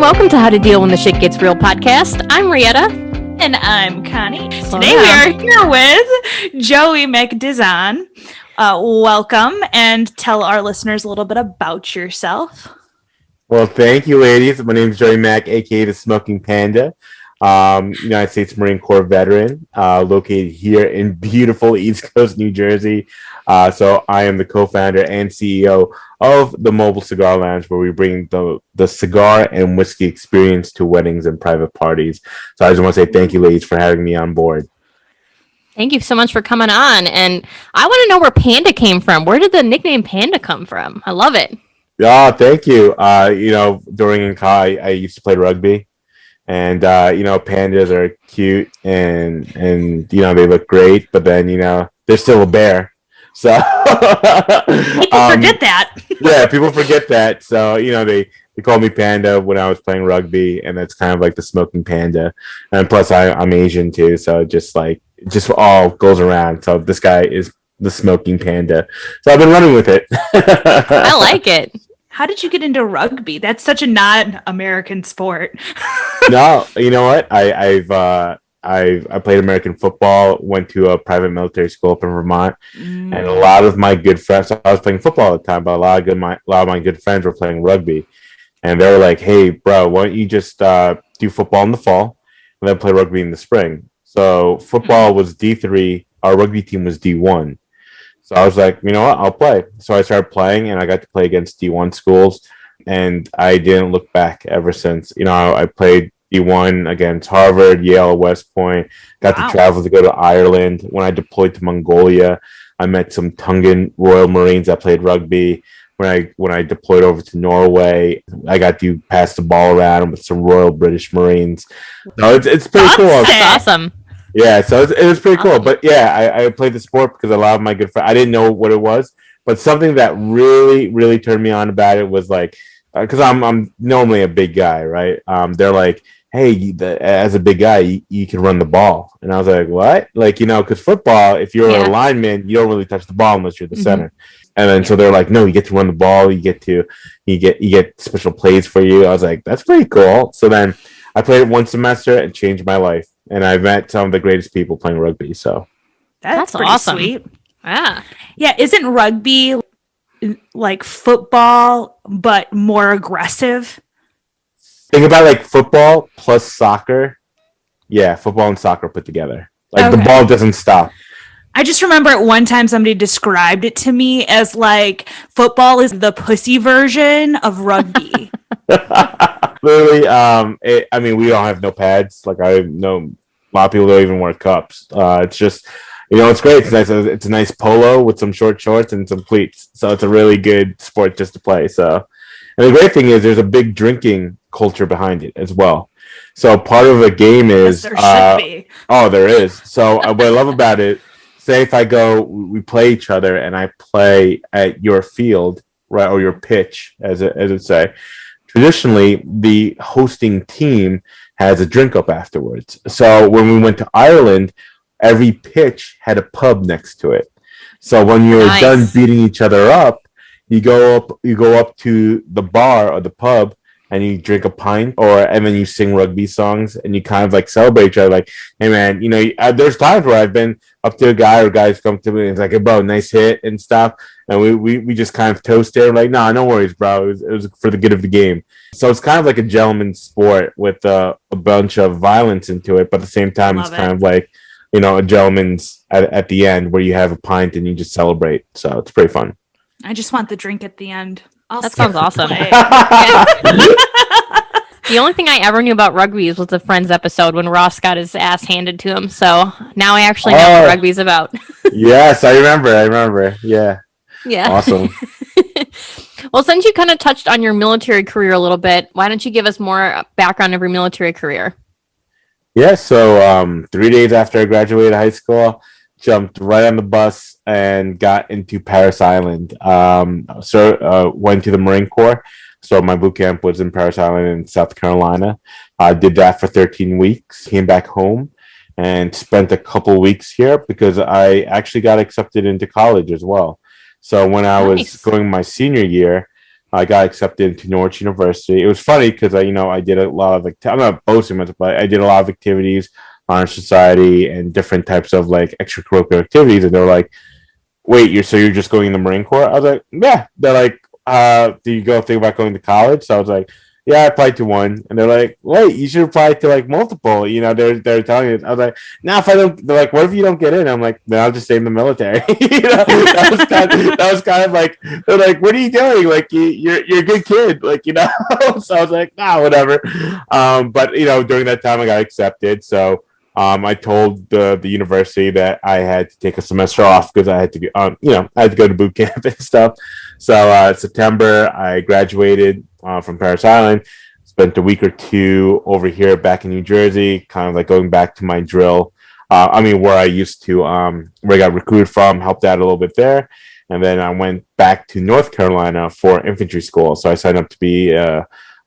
and welcome to How to Deal When the Shit Gets Real podcast. I'm Rietta. And I'm Connie. Today we are here with Joey Mac Dizon. Welcome, and tell our listeners a little bit about yourself. Well, thank you, ladies. My name is Joey Mac, aka the Smoking Panda. United States Marine Corps veteran, located here in beautiful East Coast, New Jersey. So I am the co-founder and CEO of the Mobile Cigar Lounge, where we bring the cigar and whiskey experience to weddings and private parties. So I just want to say thank you, ladies, for having me on board. Thank you so much for coming on. And I want to know where Panda came from. Where did the nickname Panda come from? I love it. Yeah, thank you. During in college, I used to play rugby. And, pandas are cute and they look great, but then, they're still a bear. So people forget that. Yeah, people forget that. So, they called me Panda when I was playing rugby, and that's kind of like the Smoking Panda. And plus I'm Asian too. So it just all goes around. So this guy is the Smoking Panda. So I've been running with it. I like it. How did you get into rugby? That's such a non-American sport. No, you know what? I played American football, went to a private military school up in Vermont, and a lot of my good friends. So I was playing football at the time, but a lot of my good friends were playing rugby, and they were like, "Hey, bro, why don't you just do football in the fall and then play rugby in the spring?" So football was D3, our rugby team was D1. So I was like, you know what, I'll play. So I started playing, and I got to play against D1 schools, and I didn't look back ever since. I played D1 against Harvard, Yale, West Point, got to travel to go to Ireland. When I deployed to Mongolia, I met some Tongan Royal Marines that played rugby. When I deployed over to Norway, I got to pass the ball around with some Royal British Marines. So it's pretty cool. That's awesome. Yeah, so it was pretty cool. But yeah, I played the sport because a lot of my good friends, I didn't know what it was, but something that really, really turned me on about it was like, because I'm normally a big guy, right? They're like, hey, as a big guy, you can run the ball. And I was like, what? Because football, if you're a lineman, you don't really touch the ball unless you're the center. And then so they're like, no, you get to run the ball. You get special plays for you. I was like, that's pretty cool. So then I played it one semester and changed my life. And I met some of the greatest people playing rugby. So that's pretty awesome. Sweet. Yeah. Yeah. Isn't rugby like football, but more aggressive? Think about like football plus soccer. Yeah, football and soccer put together. The ball doesn't stop. I just remember at one time somebody described it to me as like football is the pussy version of rugby. Literally, we don't have no pads. I know a lot of people don't even wear cups. It's just, it's great. It's nice. It's a nice polo with some short shorts and some cleats. So it's a really good sport just to play. So, and the great thing is there's a big drinking culture behind it as well. So part of the game is there should be. Oh, there is. So what I love about it, say if we play each other and I play at your field, right, or your pitch, as it say. Traditionally, the hosting team has a drink up afterwards. So when we went to Ireland, every pitch had a pub next to it. So when you're done beating each other up, you go up to the bar or the pub and you drink a pint, and then you sing rugby songs and you kind of celebrate each other. Like, hey man, there's times where I've been up to a guy or guys come to me and it's like, hey bro, nice hit and stuff. And we just kind of toast it. Like, nah, no worries, bro. It was for the good of the game. So it's kind of like a gentleman's sport with a bunch of violence into it. But at the same time, it's kind of like, a gentleman's at the end where you have a pint and you just celebrate. So it's pretty fun. I just want the drink at the end. That sounds awesome. The only thing I ever knew about rugby was the Friends episode when Ross got his ass handed to him. So now I actually know what rugby's about. Yes, I remember. Yeah. Yeah. Awesome. Well, since you kind of touched on your military career a little bit, why don't you give us more background of your military career? Yeah, so 3 days after I graduated high school, jumped right on the bus and got into Parris Island. Went to the Marine Corps. So my boot camp was in Parris Island in South Carolina. I did that for 13 weeks, came back home and spent a couple weeks here because I actually got accepted into college as well. So when I was going my senior year, I got accepted into Norwich University. It was funny because I did a lot of I'm not boasting myself, but I did a lot of activities, honor society, and different types of like extracurricular activities. And they're like, "Wait, you're just going in the Marine Corps?" I was like, "Yeah." They're like, "Do you think about going to college?" So I was like, "Yeah, I applied to one." And they're like, "Wait, you should apply to like multiple." They're telling me. I was like, "Nah, if I don't." They're like, "What if you don't get in?" I'm like, "Then I'll just stay in the military." That was kind of like they're like, "What are you doing? Like you're a good kid, like." So I was like, "Nah, whatever." But during that time, I got accepted, so. I told the university that I had to take a semester off because I had to I had to go to boot camp and stuff. So September, I graduated from Paris Island. Spent a week or two over here back in New Jersey, kind of like going back to my drill. Where I used to, where I got recruited from, helped out a little bit there, and then I went back to North Carolina for infantry school. So I signed up to be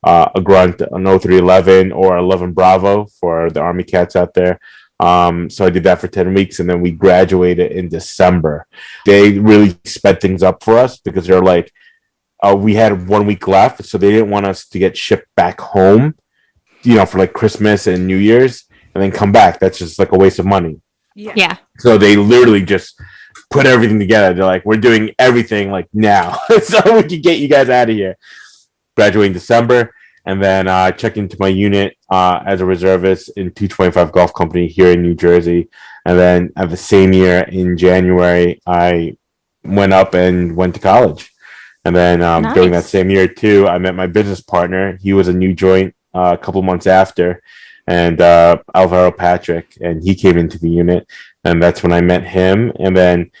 a grunt, an 0311 or 11 Bravo for the Army cats out there. So I did that for 10 weeks, and then we graduated in December. They really sped things up for us because they're like, we had 1 week left, so they didn't want us to get shipped back home, for like Christmas and New Year's, and then come back. That's just like a waste of money. Yeah. So they literally just put everything together. They're like, we're doing everything like now, so we can get you guys out of here. Graduating December, and then checked into my unit as a reservist in 225 Golf Company here in New Jersey. And then at the same year in January, I went up and went to college. And then Nice. During that same year too, I met my business partner. He was a new joint a couple months after, and Alvaro Patrick, and he came into the unit, and that's when I met him. And then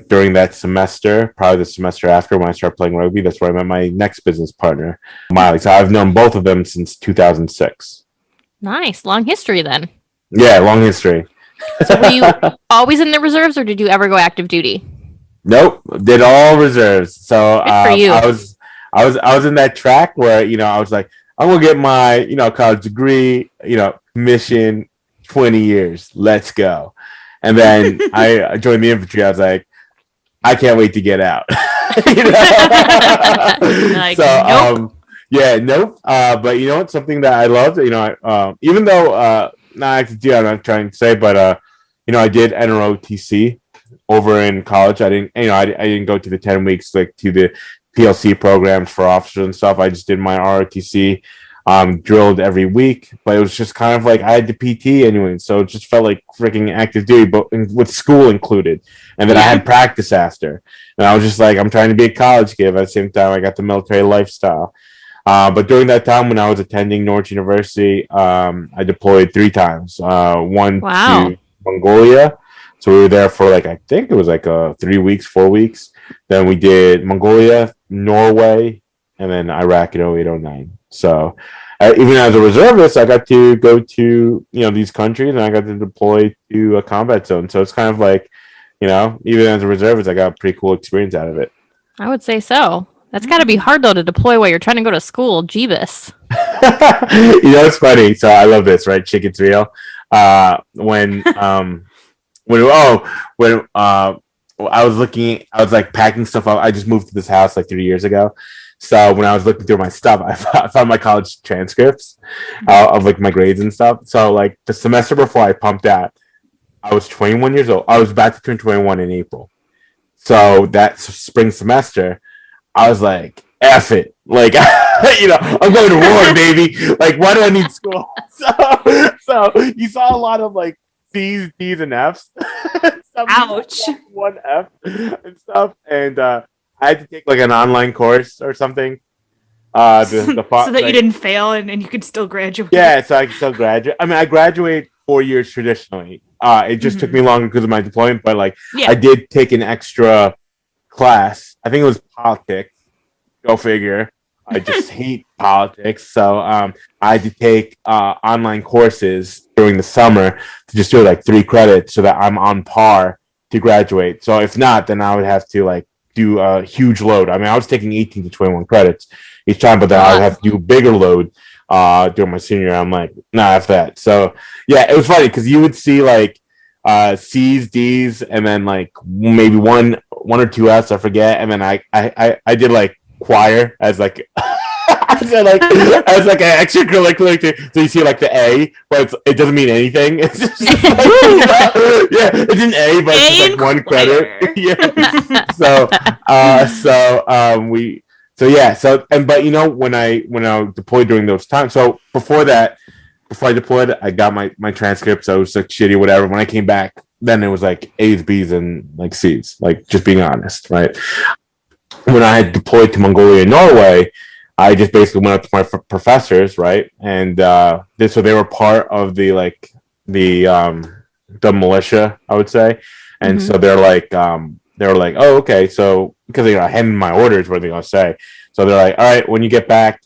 during that semester, probably the semester after when I started playing rugby, that's where I met my next business partner, Miley. So I've known both of them since 2006. Nice. Long history then. Yeah, long history. So were you always in the reserves, or did you ever go active duty? Nope, did all reserves. So Good for you. I was in that track where I was like, I'm gonna get my college degree, mission, 20 years, let's go. And then I joined the infantry. I was like, I can't wait to get out. Like, So, nope. Yeah, nope. But you know what? Something that I loved, even though not active duty, I'm not trying to say, but I did NROTC over in college. I didn't go to the 10 weeks like to the PLC programs for officers and stuff. I just did my ROTC. Drilled every week, but it was just kind of like I had the PT anyway, so it just felt like freaking active duty, but with school included. And then I had practice after, and I was just like, I'm trying to be a college kid. But at the same time, I got the military lifestyle. But during that time when I was attending Norwich University, I deployed 3 times. One to Mongolia, so we were there for like I think it was like 3 weeks, 4 weeks. Then we did Mongolia, Norway, and then Iraq in 0809. So even as a reservist, I got to go to these countries, and I got to deploy to a combat zone. So it's kind of like even as a reservist, I got a pretty cool experience out of it. I would say so. That's got to be hard though to deploy while you're trying to go to school. Jeebus. It's funny. So I love this, right? Chicken's real. When I was like packing stuff up. I just moved to this house like 3 years ago. So when I was looking through my stuff, I found my college transcripts of like my grades and stuff. So like the semester before I pumped out, I was 21 years old. I was about to turn 21 in April. So that spring semester, I was like, F it. Like, I'm going to war, baby. Like, why do I need school? So you saw a lot of like C's, D's, and F's. Ouch. One F and stuff. And I had to take like an online course or something. So that you didn't fail and you could still graduate. Yeah, so I could still graduate. I mean, I graduate 4 years traditionally. It just took me longer because of my deployment, but like I did take an extra class. I think it was politics. Go figure. I just hate politics. So I had to take online courses during the summer to just do like 3 credits so that I'm on par to graduate. So if not, then I would have to like do a huge load. I mean, I was taking 18 to 21 credits each time, but then I would have to do a bigger load during my senior year. I'm like, nah, after that. So yeah, it was funny because you would see like C's, D's, and then like maybe one or two F's, I forget. And then I did like choir as like as like an extracurricular thing. So you see like the A, but it doesn't mean anything. It's just like, yeah, it's an A, but it's just like one credit. Yeah. But when I deployed during those times. So before I deployed, I got my transcript. So it was like shitty, whatever. When I came back, then it was like A's, B's, and like C's. Like just being honest, right? When I had deployed to Mongolia and Norway, I just basically went up to my professors, right? And so they were part of the militia, I would say. And so they were like, oh, okay. So because I handed my orders, what are they gonna say? So they're like, all right, when you get back,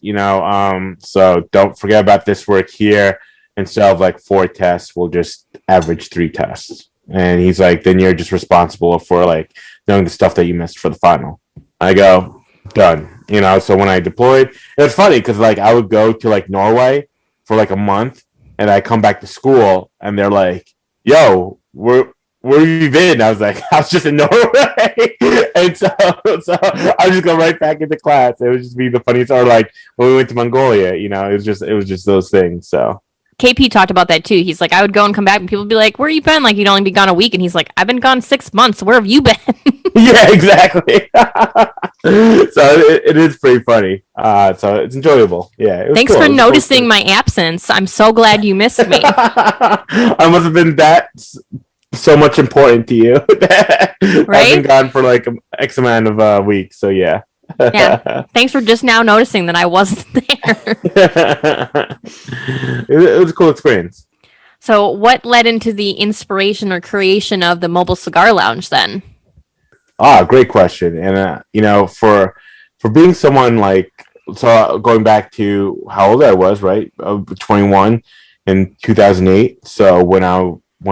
so don't forget about this work here. Instead of like 4 tests, we'll just average 3 tests. And he's like, then you're just responsible for like knowing the stuff that you missed for the final. I go, done. So when I deployed, it was funny because like I would go to like Norway for like a month, and I come back to school, and they're like, "Yo, where have you been?" I was like, "I was just in Norway," and so I just go right back into class. It would just be the funniest. Or like when we went to Mongolia, it was just those things. So. KP talked about that too. He's like, I would go and come back, and people would be like, "Where you been?" Like, you'd only be gone a week, and he's like, "I've been gone 6 months. Where have you been?" Yeah, exactly. So it is pretty funny. So it's enjoyable. Yeah. Thanks cool. for noticing my absence. I'm so glad you missed me. I must have been that so much important to you. Right? I've been gone for like X amount of weeks. So yeah. Yeah. Thanks for just now noticing that I wasn't there. It was a cool experience. So what led into the inspiration or creation of the Mobile Cigar Lounge then? Great question. And for being someone like, so going back to how old I was, right? 21 in 2008. So when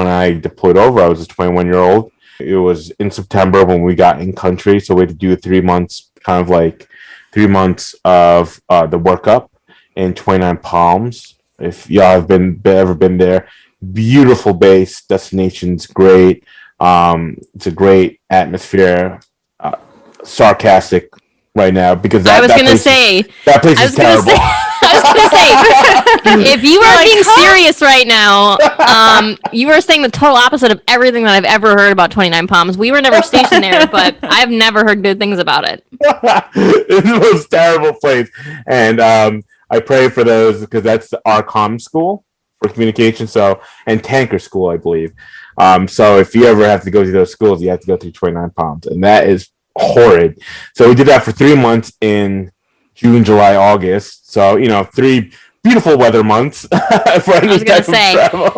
I deployed over, I was a 21-year-old. It was in September when we got in country, so we had to do 3 months, kind of like 3 months of the workup in 29 Palms. If y'all have ever been there, beautiful base, destination's great. It's a great atmosphere. Sarcastic right now because that place is terrible. I was gonna say, if you are being serious right now, you are saying the total opposite of everything that I've ever heard about 29 Palms. We were never stationed there, but I've never heard good things about it. It's the most terrible place, and I pray for those because that's our comm school for communication. So and tanker school, I believe. So if you ever have to go to those schools, you have to go through 29 Palms, and that is horrid. So we did that for 3 months in June, July, August. So 3 beautiful weather months for any type of travel.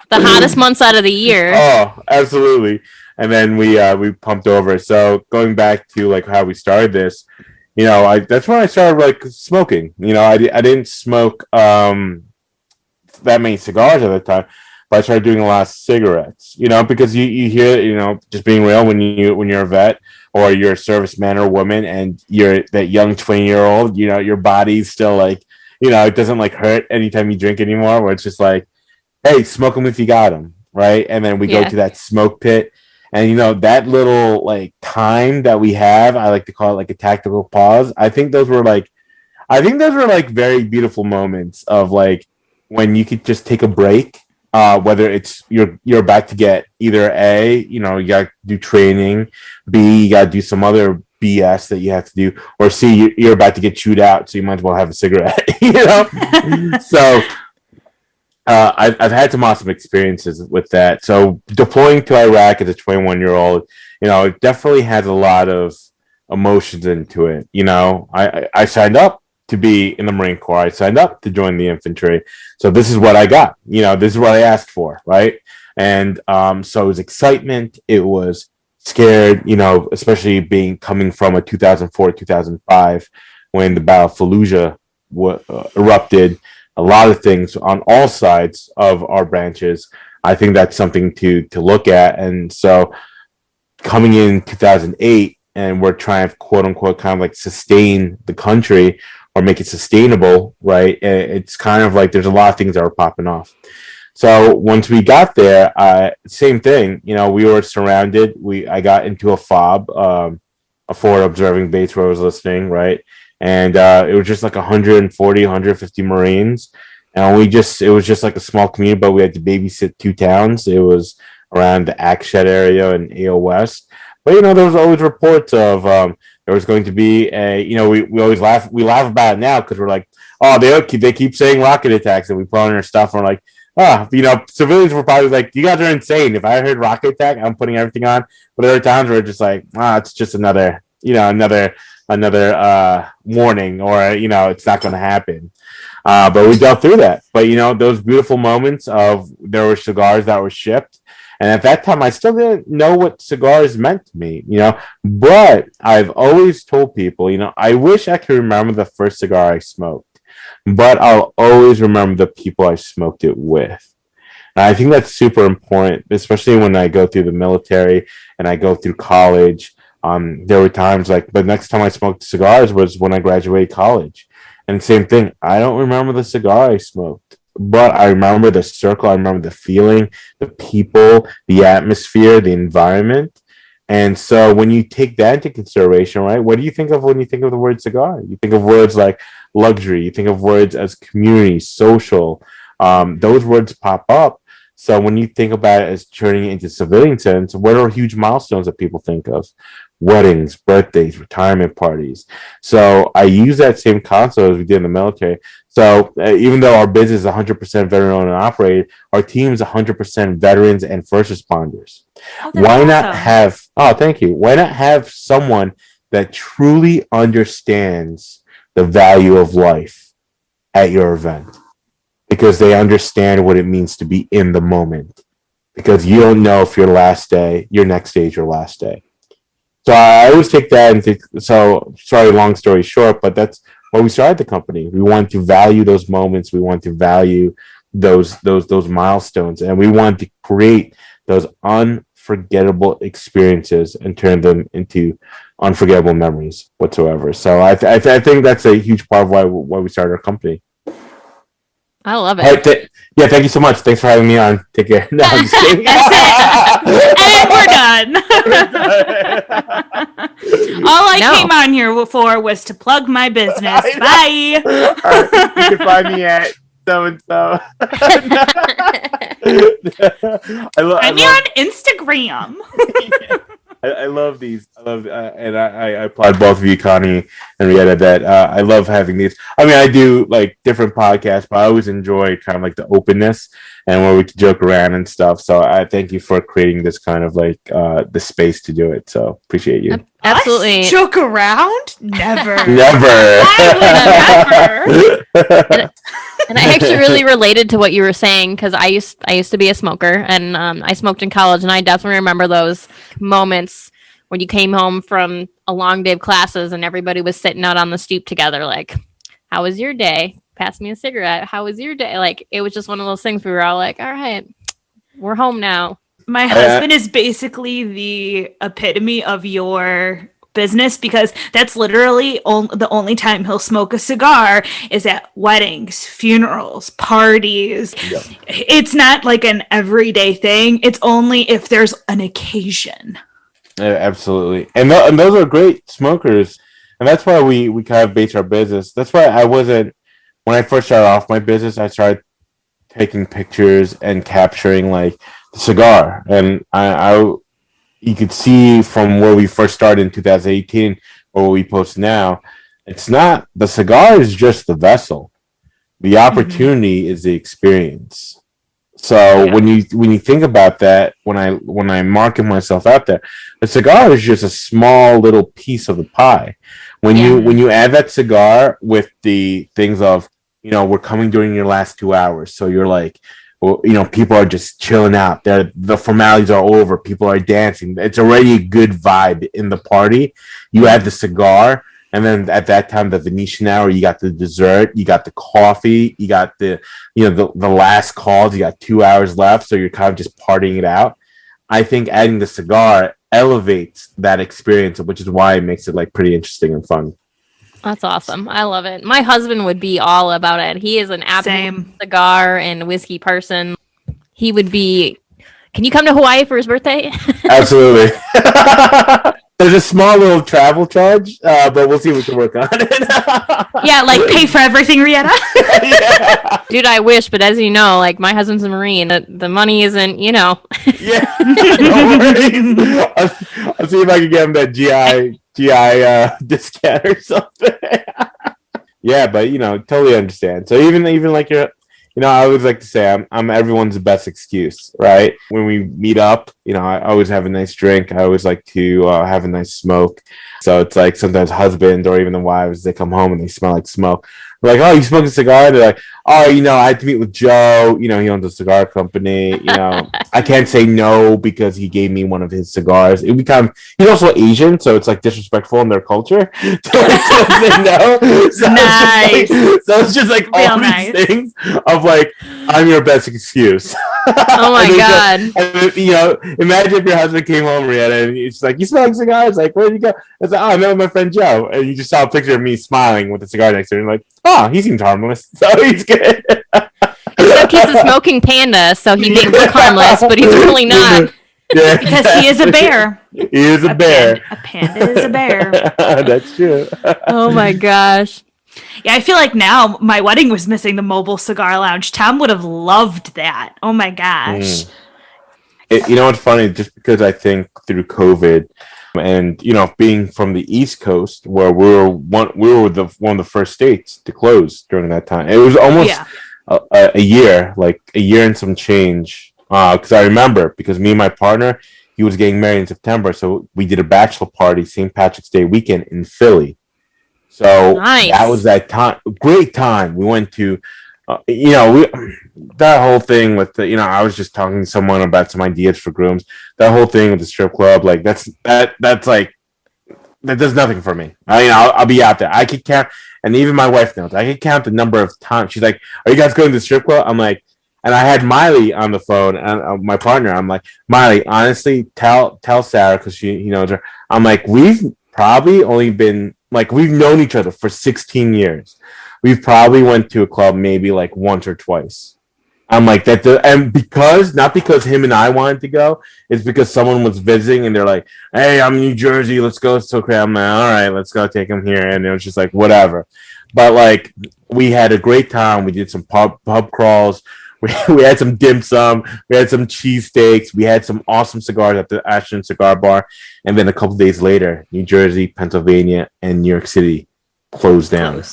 The hottest months out of the year. Oh, absolutely. And then we pumped over. So going back to like how we started this, that's when I started like smoking. I didn't smoke that many cigars at the time. But I started doing a lot of cigarettes, because you hear, just being real, when you're a vet or you're a serviceman or woman and you're that young 20-year-old, your body's still like, it doesn't like hurt anytime you drink anymore, where it's just like, hey, smoke them if you got them, right? And then we go to that smoke pit, and that little like time that we have, I like to call it like a tactical pause. I think those were like very beautiful moments of like when you could just take a break. Whether it's you're about to get either A, you got to do training, B, you got to do some other BS that you have to do, or C, you're about to get chewed out, so you might as well have a cigarette, So I've had some awesome experiences with that. So deploying to Iraq as a 21-year-old, it definitely has a lot of emotions into it. I signed up to be in the Marine Corps. I signed up to join the infantry. So this is what I got. This is what I asked for, right? And so it was excitement. It was scared, especially coming from a 2004, 2005, when the Battle of Fallujah erupted. A lot of things on all sides of our branches. I think that's something to look at. And so coming in 2008, and we're trying to quote unquote kind of like sustain the country or make it sustainable, right? It's kind of like there's a lot of things that were popping off. So once we got there, same thing. We were surrounded. I got into a fob forward observing base where I was listening, right? And it was just like 140, 150 Marines. And it was just like a small community, but we had to babysit 2 towns. It was around the Akshet area and AO West. But, there was always reports of there was going to be we always we laugh about it now because we're like, oh, they keep saying rocket attacks, and we put on our stuff and we're like, civilians were probably like, you guys are insane. If I heard rocket attack, I'm putting everything on. But there are times where it's just like, it's just another warning, or it's not going to happen. But we dealt through that. But those beautiful moments of there were cigars that were shipped, and at that time I still didn't know what cigars meant to me. But I've always told people, I wish I could remember the first cigar I smoked, but I'll always remember the people I smoked it with. And I think that's super important, especially when I go through the military and I go through college. There were times like the next time I smoked cigars was when I graduated college. And same thing, I don't remember the cigar I smoked, but I remember the circle, I remember the feeling, the people, the atmosphere, the environment. And so when you take that into consideration, right, what do you think of when you think of the word cigar? You think of words like luxury, you think of words as community, social. Those words pop up. So when you think about it as turning it into civilian sense, what are huge milestones that people think of? Weddings, birthdays, retirement parties. So I use that same concept as we did in the military. So even though our business is 100% veteran-owned and operated, our team is 100% veterans and first responders. Why not have? Oh, thank you. Why not have someone that truly understands the value of life at your event? Because they understand what it means to be in the moment. Because you don't know if your next day is your last day. So I always take that and think, so sorry, long story short, but that's why we started the company. We want to value those moments. We want to value those milestones, and we want to create those unforgettable experiences and turn them into unforgettable memories whatsoever. So I think that's a huge part of why we started our company. I love it. Right, yeah, thank you so much. Thanks for having me on. Take care. No, I'm just kidding. And we're done. All I came on here for was to plug my business. Bye. Right, you can find me at so-and-so. Find me on Instagram. I love these. And I applaud both of you, Connie and Rieta, that I love having these. I mean, I do like different podcasts, but I always enjoy kind of like the openness and where we can joke around and stuff. So I thank you for creating this kind of like the space to do it. So appreciate you. Absolutely. Us joke around? Never. Never. And I actually really related to what you were saying because I used to be a smoker, and I smoked in college, and I definitely remember those moments when you came home from a long day of classes and everybody was sitting out on the stoop together like, how was your day? Pass me a cigarette. How was your day? Like, it was just one of those things we were all like, all right, we're home now. My husband is basically the epitome of your business because that's literally the only time he'll smoke a cigar is at weddings, funerals, parties. Yep. It's not like an everyday thing. It's only if there's an occasion. Yeah, absolutely. And those are great smokers. And that's why we kind of base our business. That's why when I first started off my business, I started taking pictures and capturing like the cigar. And you could see from where we first started in 2018 or what we post now, it's not, the cigar is just the vessel. The opportunity is the experience. So when you think about that, when I market myself out there, the cigar is just a small little piece of the pie. When you add that cigar with the things of, we're coming during your last 2 hours. So you're like, well, people are just chilling out. The formalities are over. People are dancing. It's already a good vibe in the party. You add the cigar, and then at that time, the Venetian hour, you got the dessert, you got the coffee, you got the last calls. You got 2 hours left, so you're kind of just partying it out. I think adding the cigar elevates that experience, which is why it makes it like pretty interesting and fun. That's awesome. I love it. My husband would be all about it. He is an absolute cigar and whiskey person. He would be. Can you come to Hawaii for his birthday? Absolutely. there's a small little travel charge, but we'll see if we can work on it. Yeah, like pay for everything, Rihanna. Yeah. Dude, I wish, but as you know, like my husband's a Marine, the money isn't, Yeah. No worries. I'll see if I can get him that GI discount or something. Yeah, but totally understand. So even like I always like to say I'm everyone's best excuse, right? When we meet up, I always have a nice drink. I always like to have a nice smoke. So it's like sometimes husbands or even the wives, they come home and they smell like smoke. We're like, oh, you smoke a cigar? They're like, oh, I had to meet with Joe. He owns a cigar company. I can't say no because he gave me one of his cigars. He's also Asian, so it's like disrespectful in their culture to say no. So Nice. it's just like all Real these things of like, I'm your best excuse. Oh my God. Imagine if your husband came home, Rihanna, and he's like, you smell like cigars? Like, where did you go? It's like, oh, I met with my friend Joe. And you just saw a picture of me smiling with a cigar next to him. Like, oh, he seems harmless. So he's good. Except he's a smoking panda, so he may look harmless, but he's really not. Yeah, Because he is a bear. He is a bear. A panda is a bear. That's true. Oh my gosh. Yeah, I feel like now my wedding was missing the Mobile Cigar Lounge. Tom would have loved that. Oh my gosh. You know what's funny? Just because I think through COVID and being from the East Coast, where we were one of the first states to close during that time. It was almost a year and some change. Because I remember, because me and my partner, he was getting married in September, so we did a bachelor party St. Patrick's Day weekend in Philly. So Nice. That was that time. Great time. We went to, that whole thing with the, I was just talking to someone about some ideas for grooms. That whole thing with the strip club, like that's like, that does nothing for me. I'll be out there. I could count, and even my wife knows. I could count the number of times she's like, "Are you guys going to the strip club?" I'm like, and I had Miley on the phone, and my partner. I'm like, Miley, honestly, tell Sarah because he knows her. I'm like, we've probably only been like we've known each other for 16 years. We've probably went to a club maybe like once or twice. I'm like that, and not because him and I wanted to go, it's because someone was visiting and they're like, "Hey, I'm in New Jersey, let's go." So I'm like, all right, let's go take him here, and it was just like whatever. But like we had a great time. We did some pub crawls. We had some dim sum. We had some cheesesteaks. We had some awesome cigars at the Ashton Cigar Bar, and then a couple days later, New Jersey, Pennsylvania, and New York City closed down.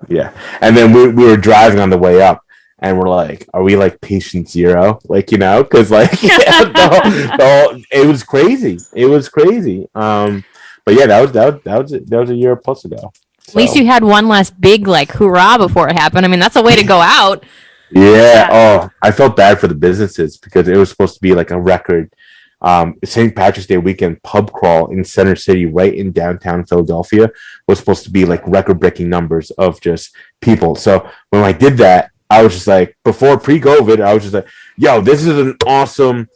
Yeah, and then we were driving on the way up. And we're like, are we like patient zero? Like, because like it was crazy. It was crazy. But yeah, that was a year plus ago. So. At least you had one last big like hoorah before it happened. I mean, that's a way to go out. Yeah. Oh, I felt bad for the businesses because it was supposed to be like a record St. Patrick's Day weekend pub crawl in Center City, right in downtown Philadelphia, was supposed to be like record-breaking numbers of just people. So when I did that, I was just like, before pre-COVID, I was just like, yo, this is an awesome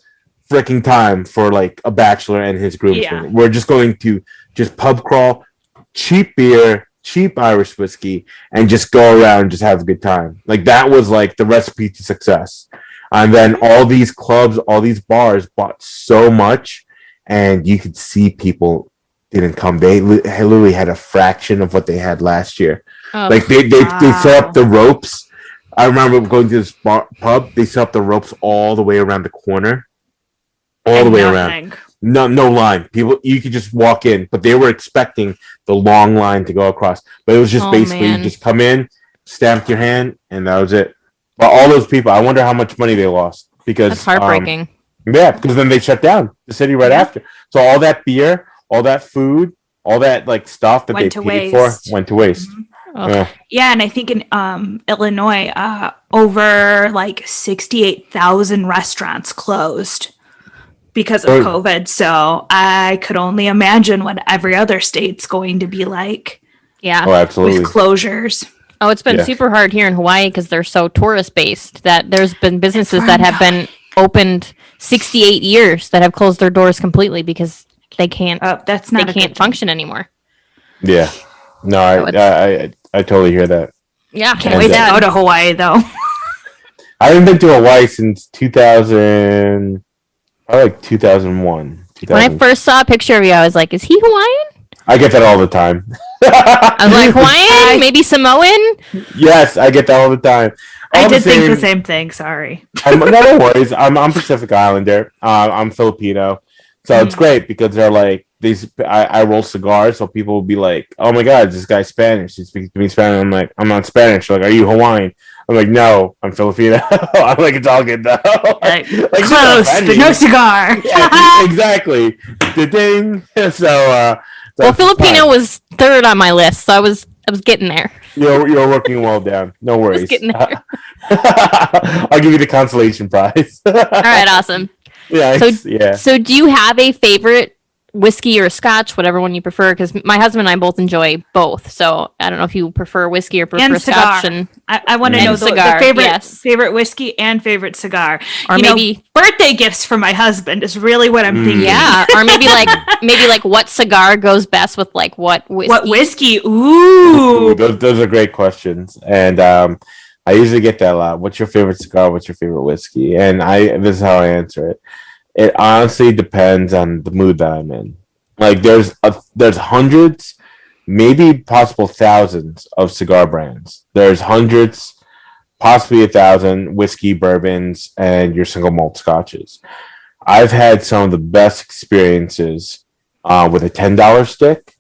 freaking time for like a bachelor and his groomsmen. Yeah. We're just going to just pub crawl, cheap beer, cheap Irish whiskey, and just go around and just have a good time. Like that was like the recipe to success. And then all these clubs, all these bars bought so much, and you could see people didn't come. They literally had a fraction of what they had last year. Oh, like they set up the ropes. I remember going to this pub. They set up the ropes all the way around the corner, all the way around. No line. People, you could just walk in, but they were expecting the long line to go across. But it was just basically you just come in, stamp your hand, and that was it. But all those people, I wonder how much money they lost because that's heartbreaking. Yeah, because then they shut down the city right after. So all that beer, all that food, all that like stuff that they paid for went to waste. Mm-hmm. Oh. Yeah, and I think in Illinois, over like 68,000 restaurants closed because of COVID. So I could only imagine what every other state's going to be like. Yeah, absolutely. With closures. Oh, it's been super hard here in Hawaii because they're so tourist based that there's been businesses that have been opened 68 years that have closed their doors completely because they can't. They can't function anymore. Yeah. No, I totally hear that. Yeah, can't wait to go to Hawaii though. I haven't been to Hawaii since 2001, When I first saw a picture of you, I was like, is he Hawaiian? I get that all the time. I was like, Hawaiian? Maybe Samoan? Yes, I get that all the time. I did think the same thing. Sorry. No worries. I'm Pacific Islander. I'm Filipino, so it's great because they're like these. I roll cigars, so people will be like, "Oh my God, this guy's Spanish. He speaks to me Spanish." I'm like, "I'm not Spanish." They're like, "Are you Hawaiian?" I'm like, "No, I'm Filipino." I'm like, "It's all good though." Like close, but no cigar. Yeah, exactly. The ding. So, well, Filipino was third on my list, so I was getting there. You're working well down. No worries. Getting there. I'll give you the consolation prize. All right, awesome. Yeah. So do you have a favorite whiskey or scotch, whatever one you prefer? Because my husband and I both enjoy both. So I don't know if you prefer whiskey or prefer scotch. And I want to know the favorite whiskey and favorite cigar. Or maybe birthday gifts for my husband is really what I'm thinking. Yeah, or maybe like what cigar goes best with like what whiskey? What whiskey? Ooh, those are great questions, and I usually get that a lot. What's your favorite cigar? What's your favorite whiskey? And this is how I answer it. It honestly depends on the mood that I'm in. Like there's hundreds, maybe possible thousands of cigar brands. There's hundreds, possibly 1,000 whiskey, bourbons, and your single malt scotches. I've had some of the best experiences with a $10 stick.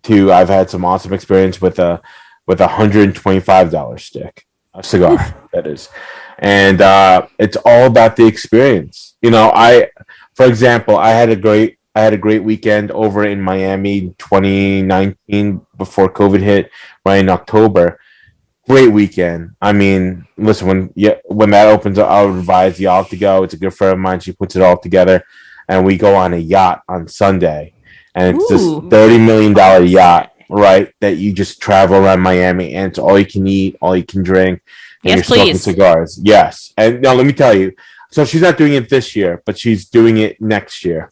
I've had some awesome experience with a $125 stick, a cigar. That is. And it's all about the experience. For example, I had a great weekend over in Miami 2019 before COVID hit, right in October. Great weekend. I mean, listen, when that opens up, I would advise y'all to go. It's a good friend of mine. She puts it all together, and we go on a yacht on Sunday, and it's this $30 million yacht, right? That you just travel around Miami, and it's all you can eat, all you can drink. And yes, you're smoking please. Cigars. Yes. And now let me tell you. So she's not doing it this year, but she's doing it next year.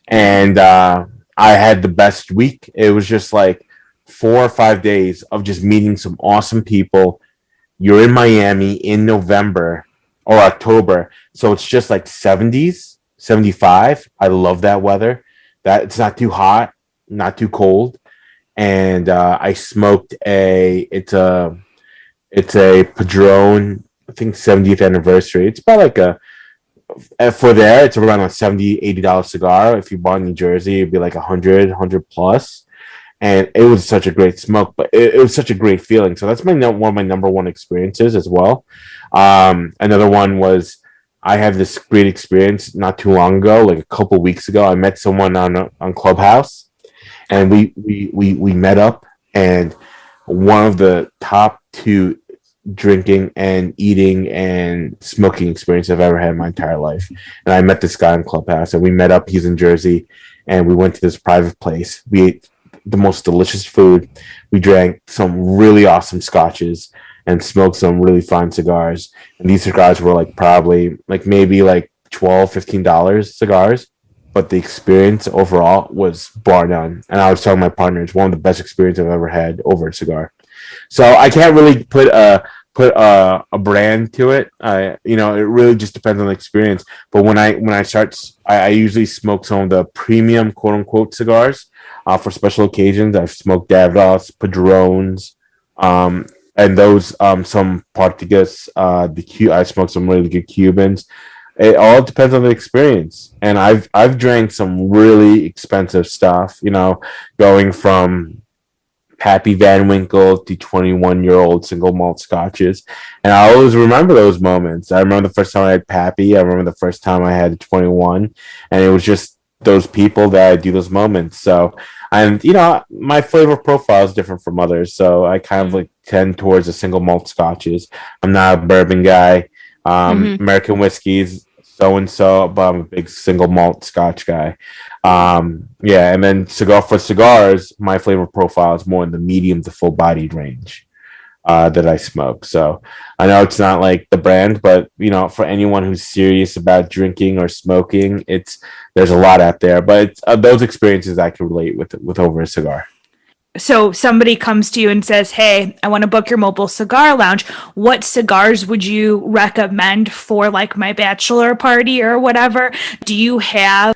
And I had the best week. It was just like 4 or 5 days of just meeting some awesome people. You're in Miami in November or October. So it's just like 70s, 75. I love that weather. That it's not too hot, not too cold. And I smoked it's a Padron, I think 70th anniversary. It's about like it's around a $70, $80 cigar. If you bought in New Jersey, it'd be like 100 plus. And it was such a great smoke, but it was such a great feeling. So that's one of my number one experiences as well. Another one was I had this great experience not too long ago, like a couple weeks ago. I met someone on Clubhouse, and we met up, and one of the top 2 drinking and eating and smoking experience I've ever had in my entire life. And I met this guy in Clubhouse, and we met up. He's in Jersey, and we went to this private place. We ate the most delicious food. We drank some really awesome scotches and smoked some really fine cigars. And these cigars were like probably like maybe like $12, $15 cigars. But the experience overall was bar none. And I was telling my partner, it's one of the best experiences I've ever had over a cigar. So I can't really put a brand to it. It really just depends on the experience. But when I usually smoke some of the premium quote unquote cigars for special occasions. I've smoked Davidoff, Padrones, and those some Partagas. I smoked some really good Cubans. It all depends on the experience, and I've drank some really expensive stuff. Going from Pappy Van Winkle to 21-year-old single malt scotches, and I always remember those moments. I remember the first time I had Pappy. I remember the first time I had 21, and it was just those people that I do those moments. So, and my flavor profile is different from others, so I kind of like tend towards the single malt scotches. I'm not a bourbon guy. American whiskeys, so and so, but I'm a big single malt scotch guy. And then cigars, my flavor profile is more in the medium to full bodied range that I smoke. So I know it's not like the brand, but for anyone who's serious about drinking or smoking, there's a lot out there. But it's, those experiences I can relate with over a cigar. So somebody comes to you and says, hey, I want to book your Mobile Cigar Lounge. What cigars would you recommend for like my bachelor party or whatever? Do you have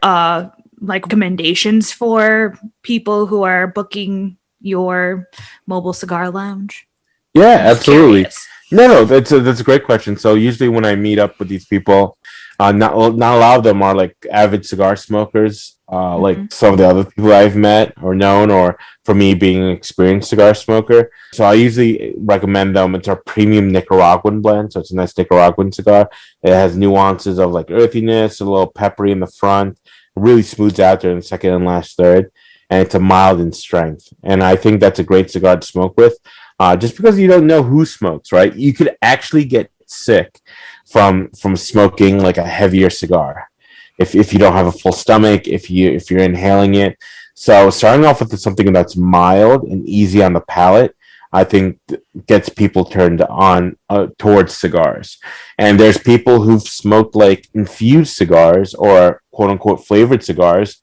like recommendations for people who are booking your Mobile Cigar Lounge? Yeah, absolutely. Curious. No, that's a great question. So usually when I meet up with these people, not a lot of them are like avid cigar smokers. Like some of the other people I've met or known, or for me being an experienced cigar smoker. So I usually recommend them. It's our premium Nicaraguan blend, so it's a nice Nicaraguan cigar. It has nuances of like earthiness, a little peppery in the front, really smooths out there in the second and last third, and it's a mild in strength. And I think that's a great cigar to smoke with. Just because you don't know who smokes, right? You could actually get sick from smoking like a heavier cigar if you don't have a full stomach, if you're inhaling it. So starting off with something that's mild and easy on the palate, I think gets people turned on towards cigars. And there's people who've smoked like infused cigars or quote unquote flavored cigars.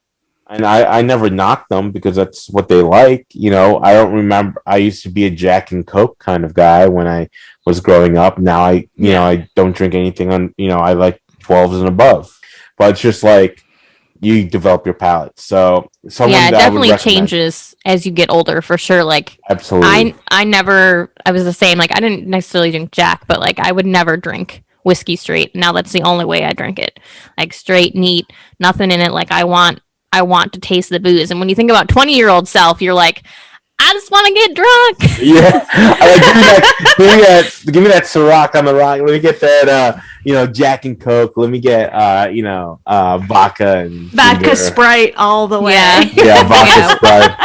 And I never knocked them because that's what they like. I don't remember. I used to be a Jack and Coke kind of guy when I was growing up. Now I don't drink anything I like 12s and above. But it's just like you develop your palate. So it definitely changes as you get older for sure. Like absolutely. I was the same. Like I didn't necessarily drink Jack, but like I would never drink whiskey straight. Now that's the only way I drink it. Like straight, neat, nothing in it. Like I want to taste the booze. And when you think about 20-year-old self, you're like, I just want to get drunk. Yeah. Give me that Ciroc on the rock. Let me get that, Jack and Coke. Let me get, vodka and vodka Sprite all the way. Yeah, vodka Sprite.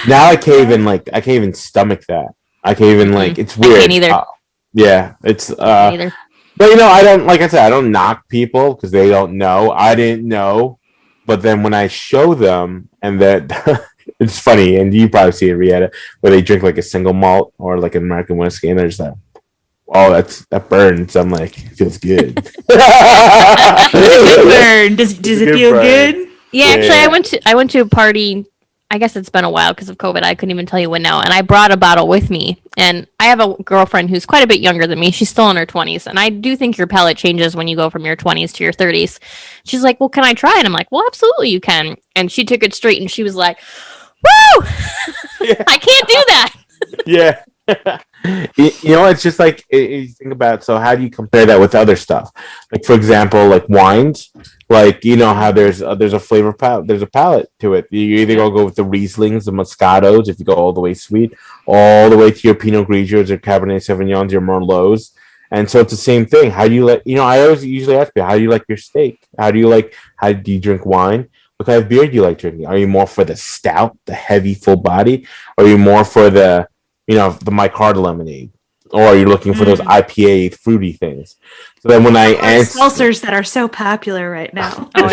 Now I can't even stomach that. I can't even it's weird. I can't either. Yeah, it's either. But I don't, like I said, I don't knock people because they don't know. I didn't know. But then when I show them, and that it's funny, and you probably see it, Rieta, where they drink like a single malt or like an American whiskey, and they're just like, "Oh, that burns." I'm like, it feels good. Burn. Does it feel good? Yeah, actually, I went to a party. I guess it's been a while because of COVID. I couldn't even tell you when now. And I brought a bottle with me. And I have a girlfriend who's quite a bit younger than me. She's still in her 20s. And I do think your palate changes when you go from your 20s to your 30s. She's like, well, can I try it? I'm like, well, absolutely you can. And she took it straight and she was like, woo! Yeah. I can't do that. Yeah. It's just like you think about. So how do you compare that with other stuff? Like for example, like wines. Like how there's a flavor palette. There's a palette to it. You either go with the Rieslings, the Moscatos, if you go all the way sweet, all the way to your Pinot Grigios or Cabernet Sauvignons, your Merlots. And so it's the same thing. How do you like? I always usually ask people, how do you like your steak? How do you drink wine? What kind of beer do you like drinking? Are you more for the stout, the heavy, full body, or are you more for the the Mike Hard lemonade, or are you looking for those IPA fruity things? So then when I answer seltzers that are so popular right now, I'm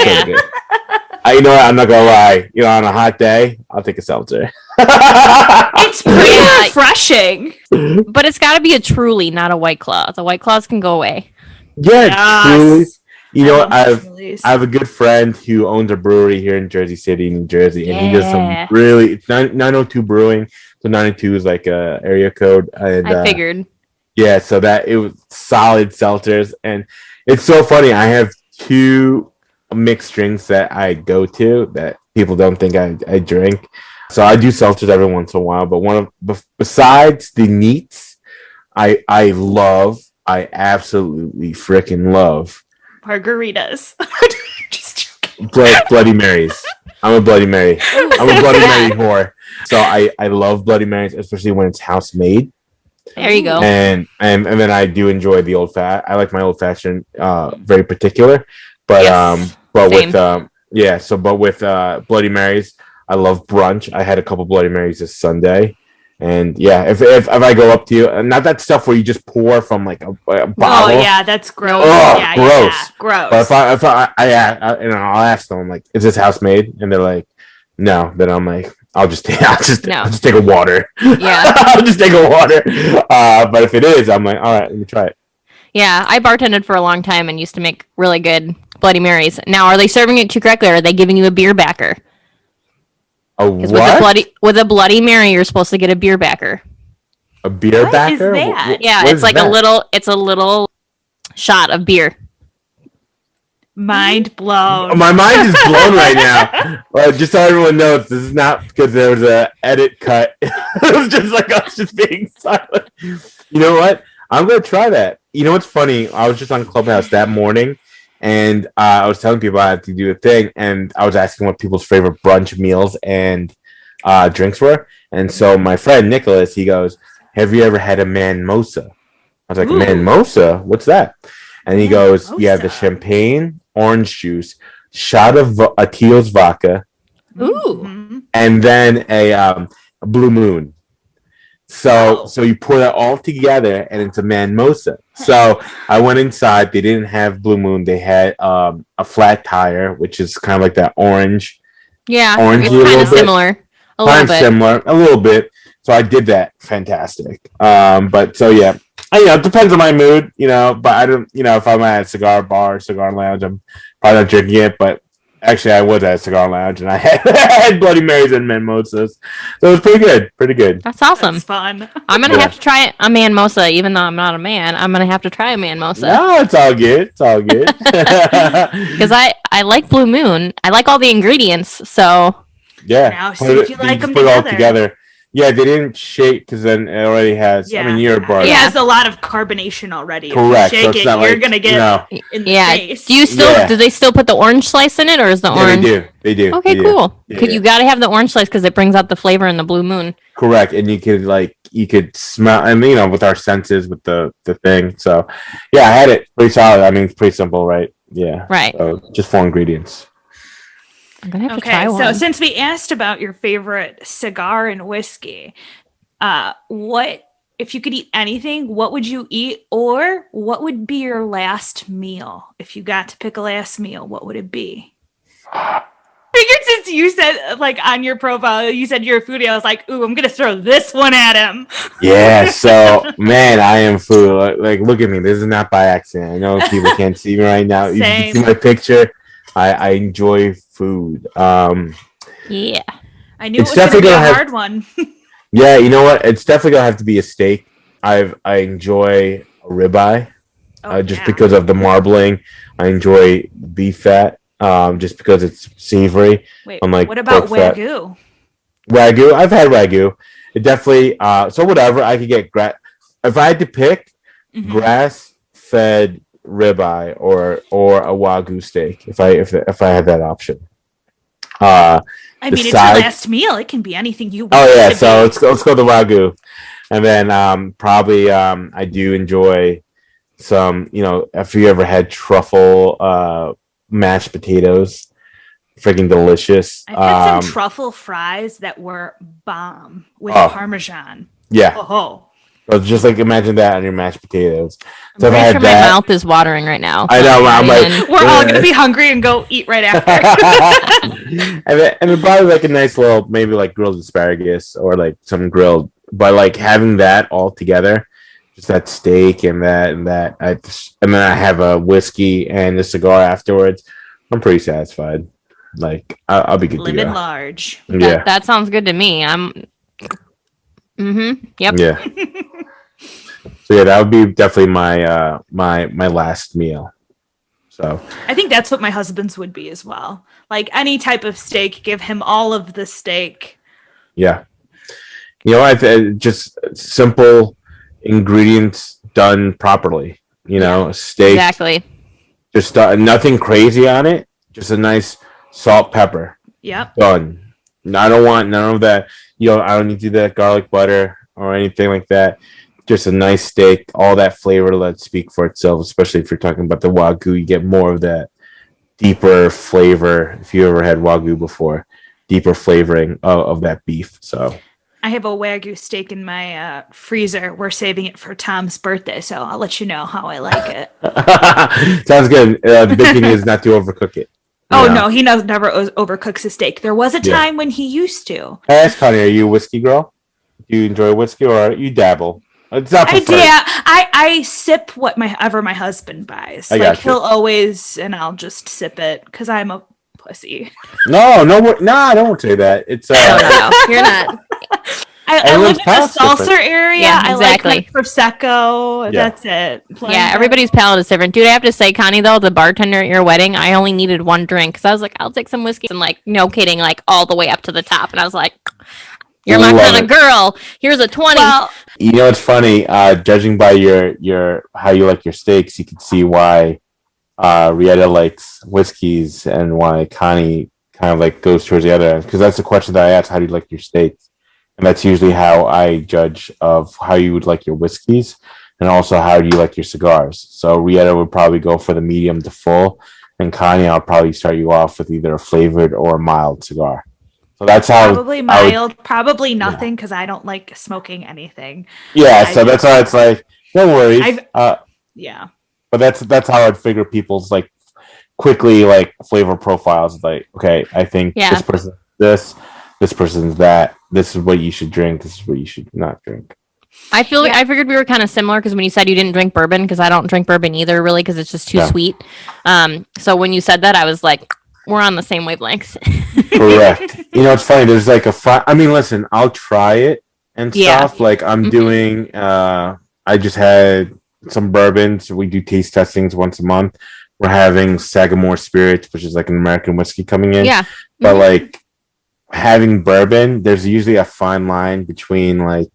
not gonna lie. On a hot day, I'll take a seltzer. It's pretty refreshing, but it's got to be a Truly, not a White Claw. The White Claws can go away. Yeah, yes. Truly. I have a good friend who owns a brewery here in Jersey City, New Jersey, and he does some really. It's 902 Brewing. So 92 is like a area code, and I figured. Yeah, so that it was solid seltzers, and it's so funny. I have two mixed drinks that I go to that people don't think I drink. So I do seltzers every once in a while, but besides the neats, I absolutely freaking love margaritas. Just joking. Bloody Marys. I'm a Bloody Mary. I'm a Bloody Mary whore. So I love Bloody Marys, especially when it's house made. There you go. And then I do enjoy the old fat. I like my old fashioned, very particular. But yes, with Bloody Marys, I love brunch. I had a couple Bloody Marys this Sunday. And yeah, if I go up to you, not that stuff where you just pour from like a bottle. Oh yeah, that's gross. Oh, yeah, gross. Yeah, gross. But if I'll ask them, I'm like, is this house made? And they're like, no. Then I'm like, I'll just take a water. Yeah, I'll just take a water. But if it is, I'm like, all right, let me try it. Yeah, I bartended for a long time and used to make really good Bloody Marys. Now, are they serving it too correctly, or are they giving you a beer backer? A what? With a Bloody Mary, you're supposed to get a beer backer. A beer backer? What is that? Yeah, it's like a little shot of beer. Mind blown. My mind is blown right now. Just so everyone knows, this is not because there was a edit cut. It was just like us just being silent. You know what? I'm gonna try that. You know what's funny? I was just on Clubhouse that morning, and I was telling people I had to do a thing, and I was asking what people's favorite brunch meals and drinks were. And so my friend Nicholas, he goes, "Have you ever had a manmosa?" I was like, "Manmosa? What's that?" And he goes, "You have the champagne, orange juice, shot of Atios vodka, and then a Blue Moon." So you pour that all together, and it's a manmosa. So I went inside. They didn't have Blue Moon. They had a flat tire, which is kind of like that orange. Yeah, orangey it's kind of similar. A little bit. So I did that. Fantastic. But so yeah. It depends on my mood, but I don't, if I'm at a cigar bar, cigar lounge, I'm probably not drinking it, but actually I was at a cigar lounge and I had Bloody Marys and mimosas. So it was pretty good. That's awesome. That's fun. I'm going to have to try a manmosa, even though I'm not a man. I'm going to have to try a manmosa. No, it's all good. Because I like Blue Moon. I like all the ingredients, so. Yeah. Now, see if you like them put it all together. Yeah, they didn't shake because then it already has. Yeah. You're a bar. It has a lot of carbonation already. Correct. If you shake you're gonna get in the face. Do you still? Do they still put the orange slice in it, or is the orange? They do. Okay, cool. Yeah, you got to have the orange slice because it brings out the flavor in the Blue Moon. Correct, and you could smell, and with our senses, with the thing. So, yeah, I had it pretty solid. It's pretty simple, right? Yeah. Right. So just 4 ingredients. I'm gonna have to try one. So since we asked about your favorite cigar and whiskey, what if you could eat anything, what would you eat, or what would be your last meal? If you got to pick a last meal, what would it be? I figured since you said on your profile, you said you're a foodie, I was like, ooh, I'm gonna throw this one at him. Yeah, so man, I am food. Look at me. This is not by accident. I know people can't see me right now. You can see my picture. I enjoy food. Yeah. I knew it was going to be a hard one. Yeah, you know what? It's definitely going to have to be a steak. I enjoy a ribeye just because of the marbling. I enjoy beef fat just because it's savory. Wait, what about Wagyu? Wagyu? I've had Wagyu. It definitely, so whatever. I could get, if I had to pick, grass-fed ribeye or a Wagyu steak if I had that option. It's your last meal. It can be anything you want. Oh yeah, so let's go the Wagyu, and then probably I do enjoy some. If you ever had truffle mashed potatoes, freaking delicious. I had some truffle fries that were bomb with Parmesan. Yeah. Oh. So just imagine that on your mashed potatoes. So I'm pretty sure my mouth is watering right now. I know. I'm like, we're all gonna be hungry and go eat right after. and then probably a nice little maybe grilled asparagus or some grilled, but having that all together, just that steak and that and then I have a whiskey and a cigar afterwards. I'm pretty satisfied. I'll be good to go. Living large. Yeah, that sounds good to me. Yep. Yeah. So yeah, that would be definitely my my last meal. So I think that's what my husband's would be as well. Any type of steak, give him all of the steak. Yeah. Just simple ingredients done properly. Steak. Exactly. Just nothing crazy on it. Just a nice salt, pepper. Yep. Done. I don't want none of that. I don't need to do that garlic butter or anything like that. Just a nice steak, all that flavor let speak for itself, especially if you're talking about the Wagyu. You get more of that deeper flavor. If you ever had Wagyu before, deeper flavoring of that beef. So I have a Wagyu steak in my freezer. We're saving it for Tom's birthday, so I'll let you know how I like it. Sounds good. The big thing is not to overcook it. No, he never overcooks his steak. There was a time when he used to. I asked Connie, are you a whiskey girl? Do you enjoy whiskey or you dabble? It's not preferred. I sip whatever my husband buys. He'll always, and I'll just sip it because I'm a pussy. No, I don't say that. It's no, you're not. I live Everyone's in the palate's seltzer different. area. Yeah, I exactly. like Prosecco. Yeah. That's it. Yeah, everybody's palate is different. Dude, I have to say, Connie, though, the bartender at your wedding, I only needed one drink because I was like, I'll take some whiskey. And like, no kidding, like all the way up to the top. And I was like, you're my Love kind it. of girl. Here's a 20. Well, You know, it's funny. Judging by your how you like your steaks, you can see why Rietta likes whiskeys and why Connie kind of like goes towards the other end. Because that's the question that I ask: how do you like your steaks? And that's usually how I judge of how you would like your whiskeys, and also how do you like your cigars. So Rietta would probably go for the medium to full, and Connie, I'll probably start you off with either a flavored or a mild cigar. So that's how probably I would- mild, probably nothing because I don't like smoking anything. yeah. So I- that's why it's like no worries. Yeah. But that's how I'd figure people's like quickly like flavor profiles. Like, okay, I think Yeah. this person this person's that. This is what you should drink. This is what you should not drink. I feel like Yeah. I figured we were kind of similar because when you said you didn't drink bourbon, because I don't drink bourbon either, really, because it's just too Yeah. sweet. So when you said that, I was like, we're on the same wavelengths. Correct. You know, it's funny. There's like I mean, listen, I'll try it and Yeah. stuff. Like I'm Mhm. doing. I just had some bourbons. We do taste testings once a month. We're having Sagamore Spirits, which is like an American whiskey coming in. Yeah. But Mhm. like having bourbon, there's usually a fine line between like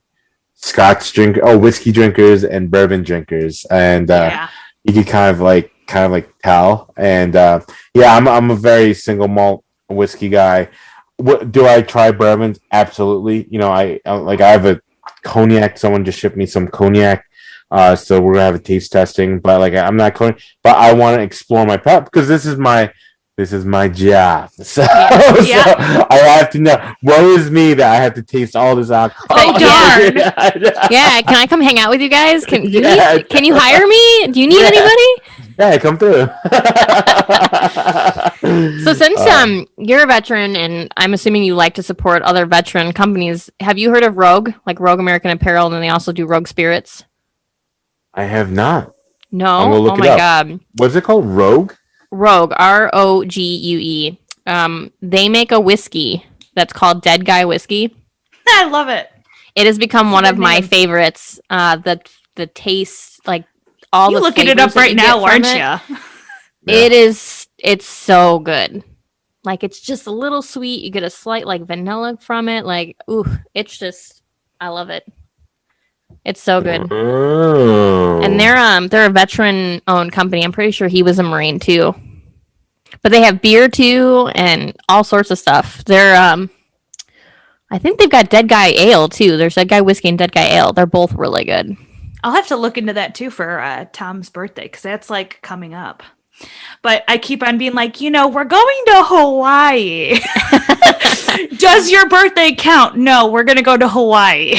whiskey drinkers and bourbon drinkers, and Yeah. you can kind of like tell. And yeah, I'm a very single malt whiskey guy. What do I try bourbons? Absolutely. You know, I have a cognac. Someone just shipped me some cognac. So we're gonna have a taste testing, but like I'm not going, but I want to explore my palate because this is my job. So, Yeah. so I have to know. Woe is me that I have to taste all this alcohol. Oh, darn. Yeah, can I come hang out with you guys? Can you hire me? Do you need Yeah. anybody? Yeah, come through. So since you're a veteran and I'm assuming you like to support other veteran companies, have you heard of Rogue, like Rogue American Apparel, and then they also do Rogue Spirits? I have not. No. I'm gonna look Oh it my up. god. What's it called? Rogue? Rogue, Rogue. They make a whiskey that's called Dead Guy Whiskey. I love it. It has become one good of my name. favorites. The taste, like all You the looking it flavors up that right you now, get from aren't it, you? Yeah. It's so good. Like it's just a little sweet. You get a slight like vanilla from it. Like, ooh, it's just I love it. It's so good. Oh. And they're a veteran owned company. I'm pretty sure he was a Marine too. But they have beer too and all sorts of stuff. They're I think they've got Dead Guy Ale too. There's Dead Guy Whiskey and Dead Guy Ale. They're both really good. I'll have to look into that too for Tom's birthday because that's like coming up. But I keep on being like, we're going to Hawaii. Does your birthday count? No, we're going to go to Hawaii.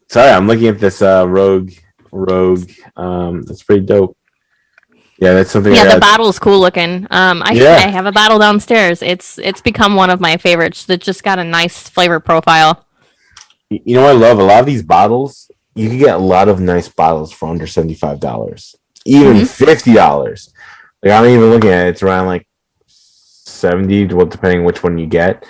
Sorry, I'm looking at this Rogue. That's pretty dope. Yeah, that's something. Yeah, the bottle's cool looking. I Yeah. have a bottle downstairs. It's become one of my favorites. That just got a nice flavor profile. You know what I love? A lot of these bottles, you can get a lot of nice bottles for under $75, even $50. Like I'm even looking at it, it's around like 70, well, depending which one you get.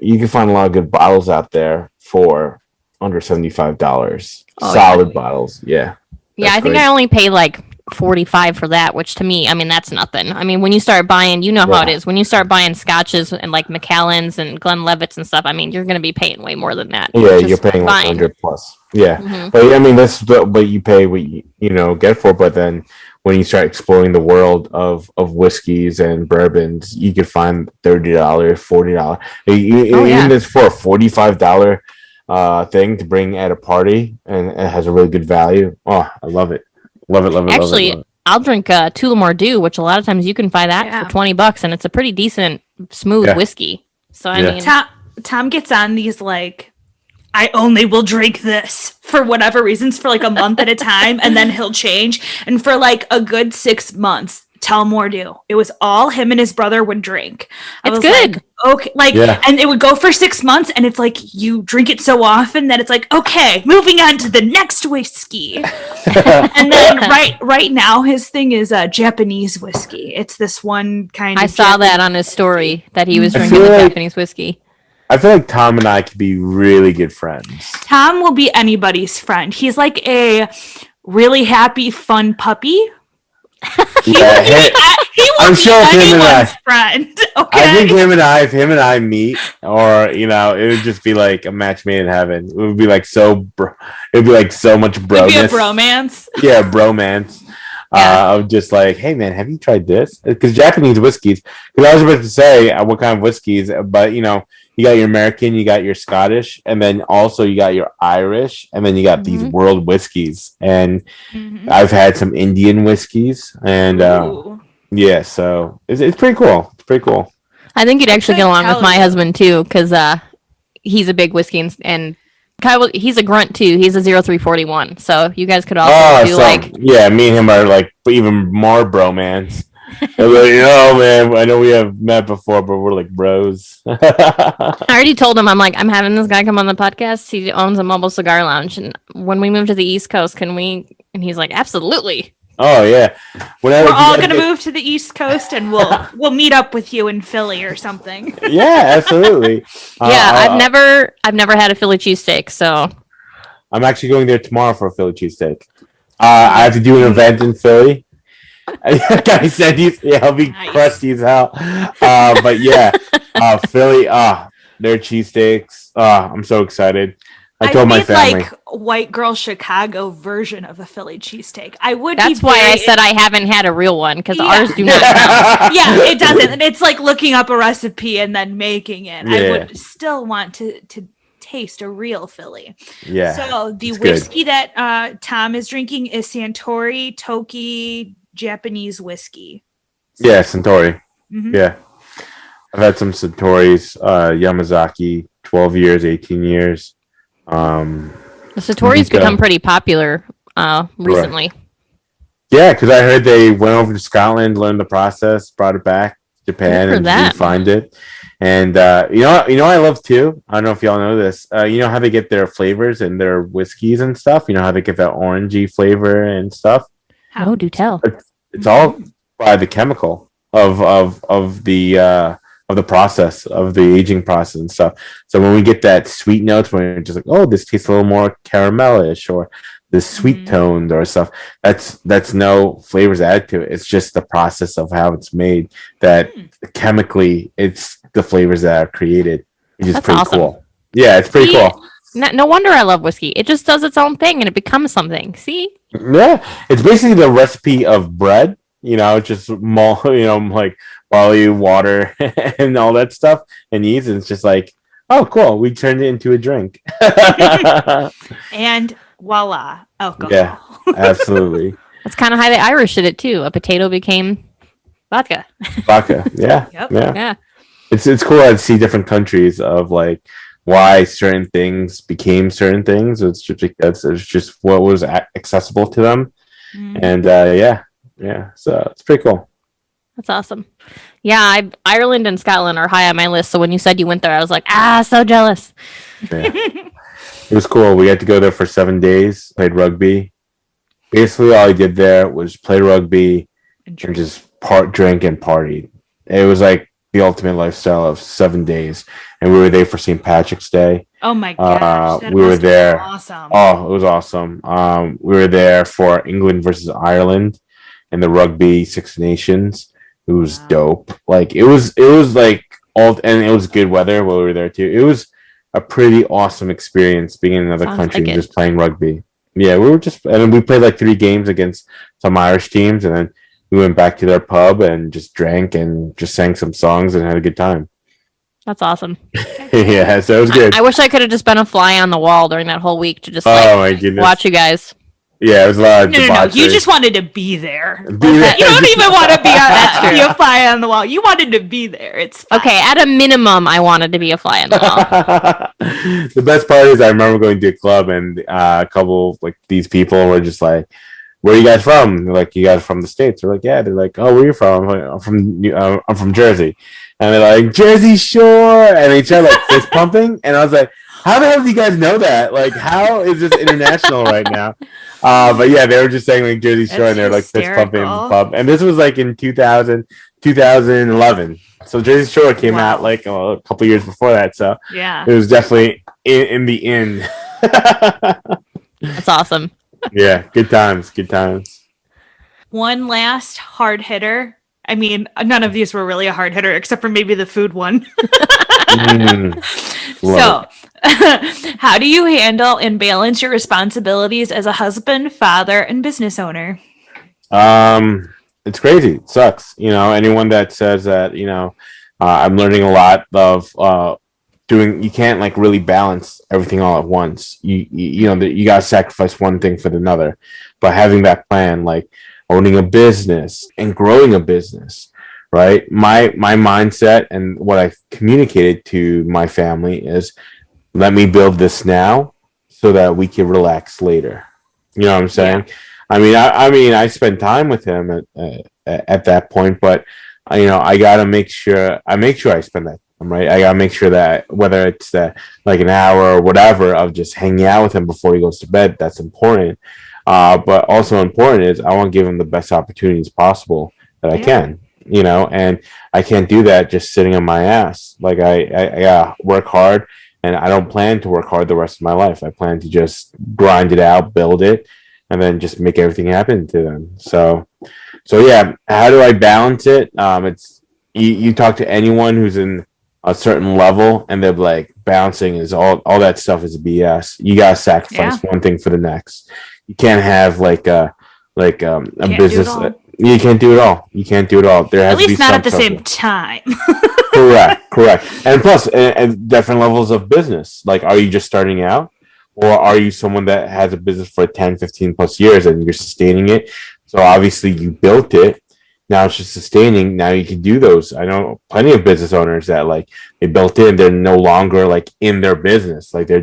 You can find a lot of good bottles out there for under $75. Oh, Solid bottles, yeah. Yeah, That's I think great. I only paid like 45 for that, which to me, I mean, that's nothing. I mean, when you start buying, you know how it Yeah. is. When you start buying scotches and like Macallans and Glenlivets and stuff, I mean, you're going to be paying way more than that. Yeah, which you're is paying like fine. 100 plus. Yeah, Mhm. but I mean that's what you pay, what you get for. But then when you start exploring the world of whiskeys and bourbons, you could find $30, $40. Even this for a $45 thing to bring at a party, and it has a really good value. Oh, I love it, love it, love it. Actually, love it. I'll drink Tullamore Dew, which a lot of times you can find that Yeah. for $20, and it's a pretty decent, smooth Yeah. whiskey. So I Yeah. mean, Tom gets on these like, I only will drink this for whatever reasons for like a month at a time, and then he'll change. And for like a good 6 months, Tullamore Dew. It was all him and his brother would drink. I It's was good. like, okay, like, Yeah. and it would go for 6 months, and it's like you drink it so often that it's like, okay, moving on to the next whiskey. And then right now his thing is Japanese whiskey. It's this one kind I of saw that on his story that he was I drinking feel the like- Japanese whiskey. I feel like Tom and I could be really good friends. Tom will be anybody's friend. He's like a really happy, fun puppy. He will I'm be sure anyone's friend. Okay. I think if him and I meet, or it would just be like a match made in heaven. It would be like it'd be like so much broness. It'd be a bromance. Yeah, bromance. Of just like, hey man, have you tried this? Because Japanese whiskeys. Because I was about to say what kind of whiskeys, but you got your American, you got your Scottish, and then also you got your Irish, and then you got these world whiskeys. And I've had some Indian whiskeys, and yeah, so it's pretty cool. It's pretty cool. I think you'd actually get along with my husband too, because he's a big whiskey and Kyle, he's a grunt too. He's a 0341, so you guys could also do yeah. Me and him are like even more bromance. Man, I know we have met before, but we're like bros. I already told him, I'm having this guy come on the podcast. He owns a Mobile Cigar Lounge, and when we move to the East Coast, can we? And he's like, absolutely. Oh yeah, we're all gonna move to the East Coast, and we'll meet up with you in Philly or something. Yeah, absolutely. I've never had a Philly cheesesteak, so I'm actually going there tomorrow for a Philly cheesesteak. I have to do an event in Philly. I said I'll be crusty as hell. But yeah, Philly, their cheesesteaks. I'm so excited. I told my family. Like white girl Chicago version of a Philly cheesesteak. That's why I said I haven't had a real one, because ours do not count. Yeah, it doesn't. And it's like looking up a recipe and then making it. Yeah. I would still want to taste a real Philly. Yeah. So the whiskey that Tom is drinking is Suntory Toki Japanese whiskey. Yeah, Suntory. Mm-hmm. Yeah. I've had some Suntories, Yamazaki, 12 years, 18 years. The Satori's become pretty popular recently. Right. Yeah, because I heard they went over to Scotland, learned the process, brought it back to Japan, and refined it. And you know I love too. I don't know if y'all know this. You know how they get their flavors and their whiskeys and stuff. You know how they get that orangey flavor and stuff. How do tell? It's all by the chemical of the process, of the aging process and stuff. So when we get that sweet notes, we're just like, oh, this tastes a little more caramelish, or this sweet toned or stuff. That's no flavors added to it. It's just the process of how it's made. That chemically, it's the flavors that are created, which is pretty cool. Yeah, it's pretty cool. No wonder I love whiskey. It just does its own thing and it becomes something. See? Yeah, it's basically the recipe of bread. Just like barley, water, and all that stuff, and yeast. And it's just like, oh, cool. We turned it into a drink. And voila, alcohol. Yeah, absolutely. That's kind of how the Irish did it too. A potato became vodka. Yeah. Yep. Yeah. It's cool to see different countries of like why certain things became certain things. It's just because it's just what was accessible to them, and yeah. So it's pretty cool. That's awesome. Yeah, Ireland and Scotland are high on my list. So when you said you went there, I was like, so jealous. Yeah. It was cool. We had to go there for 7 days. Played rugby. Basically, all I did there was play rugby and just drink and party. It was like the ultimate lifestyle of 7 days, and we were there for St. Patrick's Day. Oh my gosh! We were there. Awesome. Oh, it was awesome. We were there for England versus Ireland and the Rugby Six Nations. It was dope. Like it was like all, and it was good weather while we were there too. It was a pretty awesome experience being in another country and just playing rugby. Yeah, and we played like 3 games against some Irish teams, and then we went back to their pub and just drank and just sang some songs and had a good time. That's awesome. Yeah, so it was good. I wish I could have just been a fly on the wall during that whole week to just watch you guys. Yeah, it was a lot of No. You just wanted to be there. You don't even want to be a fly on the wall. You wanted to be there. It's fine. Okay. At a minimum, I wanted to be a fly on the wall. The best part is I remember going to a club and a couple of like these people were just like, "Where are you guys from?" They're like, "You guys from the States?" We're like, "Yeah." They're like, "Oh, where are you from?" I'm from Jersey. And they're like, Jersey Shore, and they started like fist pumping, and I was like, How the hell do you guys know that? Like, how is this international right now? But yeah, they were just saying like Jersey Shore, and they're like fist pumping in the pub. And this was like in 2011. So Jersey Shore came out like a couple years before that. So yeah, it was definitely in the inn. That's awesome. Yeah, good times, good times. One last hard hitter. I mean, none of these were really a hard hitter except for maybe the food one. So, how do you handle and balance your responsibilities as a husband, father, and business owner? It's crazy. It sucks. You know, anyone that says that, you know, I'm learning a lot of you can't like really balance everything all at once. You know, you got to sacrifice one thing for another. But having that plan, like owning a business and growing a business, right? My mindset and what I've communicated to my family is, let me build this now so that we can relax later. You know what I'm saying? Yeah. I mean, I spend time with him at that point, but you know, I gotta make sure I spend that time, right? I gotta make sure that whether it's like an hour or whatever of just hanging out with him before he goes to bed, that's important. But also important is I want to give him the best opportunities possible that I can. You know, and I can't do that just sitting on my ass. Like I gotta work hard, and I don't plan to work hard the rest of my life. I plan to just grind it out, build it, and then just make everything happen to them. So yeah, how do I balance it? It's you talk to anyone who's in a certain level, and they're like, balancing is all that stuff is BS. You gotta sacrifice one thing for the next. You can't have like a business. You can't do it all. You can't do it all. There has at least to be not at the same time. Correct. And plus, and different levels of business. Like, are you just starting out? Or are you someone that has a business for 10, 15 plus years and you're sustaining it? So obviously you built it. Now it's just sustaining. Now you can do those. I know plenty of business owners that like they built in, they're no longer like in their business. Like they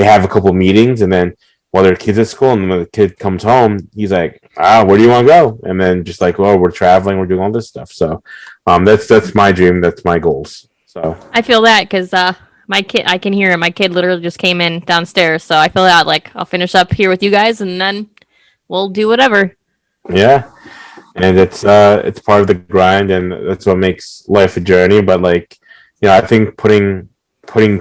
have a couple meetings, and then while their kid's at school, and then when the kid comes home, he's like, where do you want to go? And then just like, well, we're traveling, we're doing all this stuff. So that's my dream. That's my goals. So I feel that because my kid, I can hear him. My kid literally just came in downstairs. So I feel that like I'll finish up here with you guys, and then we'll do whatever. Yeah. And it's part of the grind, and that's what makes life a journey. But like, you know, I think putting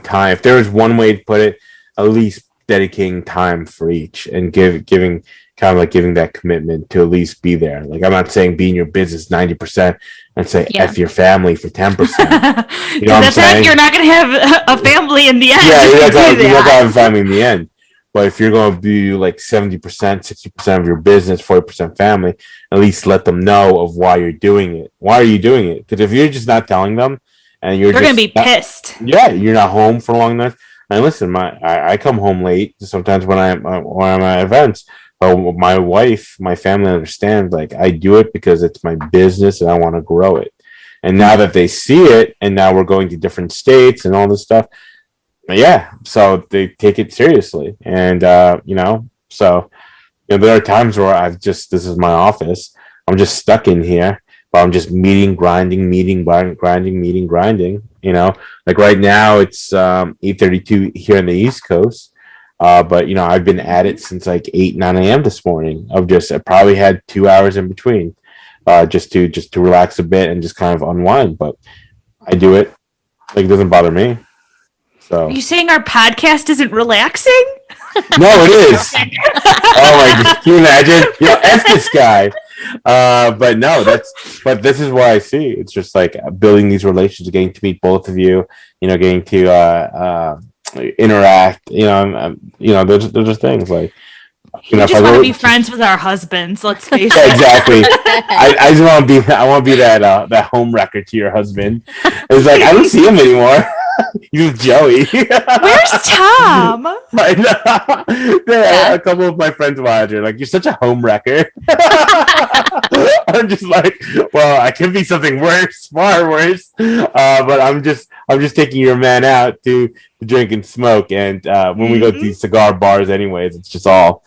time, if there was one way to put it, at least dedicating time for each, and giving that commitment to at least be there. Like, I'm not saying be in your business 90% and say F your family for 10%. You know what I'm saying? You're not going to have a family in the end. Yeah, you're not going to have a family in the end. But if you're going to be like 70%, 60% of your business, 40% family, at least let them know of why you're doing it. Why are you doing it? Because if you're just not telling them, and they're going to be pissed. Yeah, you're not home for long enough. And listen, I come home late sometimes when I'm at events. But my wife, my family understands. Like, I do it because it's my business and I want to grow it. And now that they see it, and now we're going to different states and all this stuff. Yeah, so they take it seriously, and you know, so you know, there are times where this is my office. I'm just stuck in here, but I'm just grinding. You know, like right now it's 8:32 here on the East Coast, but you know, I've been at it since like 9 a.m. this morning. I probably had 2 hours in between, just to relax a bit and just kind of unwind. But I do it, like, it doesn't bother me. So. Are you saying our podcast isn't relaxing? No, it is. Oh my God. Can you imagine? You know, F this guy. But no, but this is what I see. It's just like building these relations, getting to meet both of you, you know, getting to interact, you know, there's just things like, you know, just want to be friends with our husbands. Let's face it. Exactly. I just want to be that home wrecker to your husband. It's like, I don't see him anymore. He's with Joey. Where's Tom? I know. Yeah. A couple of my friends watch her like, you're such a home wrecker. I'm just like, well, I could be something worse, far worse. But I'm just taking your man out to drink and smoke. And when we go to these cigar bars, anyways, it's just all.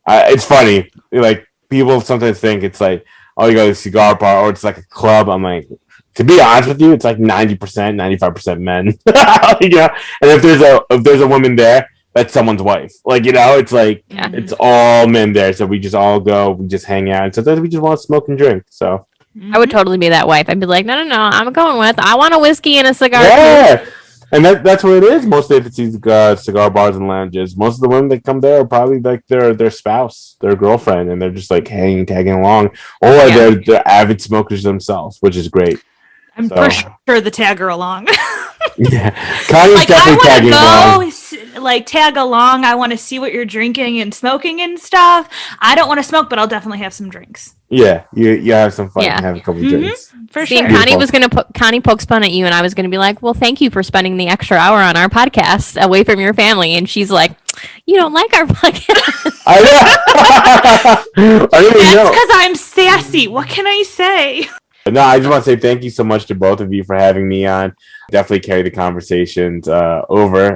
It's funny. Like, people sometimes think it's like, oh, you go to a cigar bar or it's like a club. I'm like, to be honest with you, it's like 90%, 95% men. You know? And if there's a woman there, that's someone's wife. Like, you know, it's like it's all men there. So we just all go, we just hang out. And sometimes we just want to smoke and drink. So I would totally be that wife. I'd be like, no, I'm going with. I want a whiskey and a cigar. Yeah. Too. And that's what it is. Mostly if it's these cigar bars and lounges, most of the women that come there are probably like their spouse, their girlfriend, and they're just like tagging along. Or they're avid smokers themselves, which is great. I'm for sure the tagger along. Yeah, Connie's definitely tagging along. Like tag along. I want to see what you're drinking and smoking and stuff. I don't want to smoke, but I'll definitely have some drinks. Yeah, you have some fun and have a couple drinks. For sure. Connie pokes fun at you, and I was gonna be like, well, thank you for spending the extra hour on our podcast away from your family. And she's like, you don't like our podcast. I know. That's because I'm sassy. What can I say? No, I just want to say thank you so much to both of you for having me on. Definitely carry the conversations over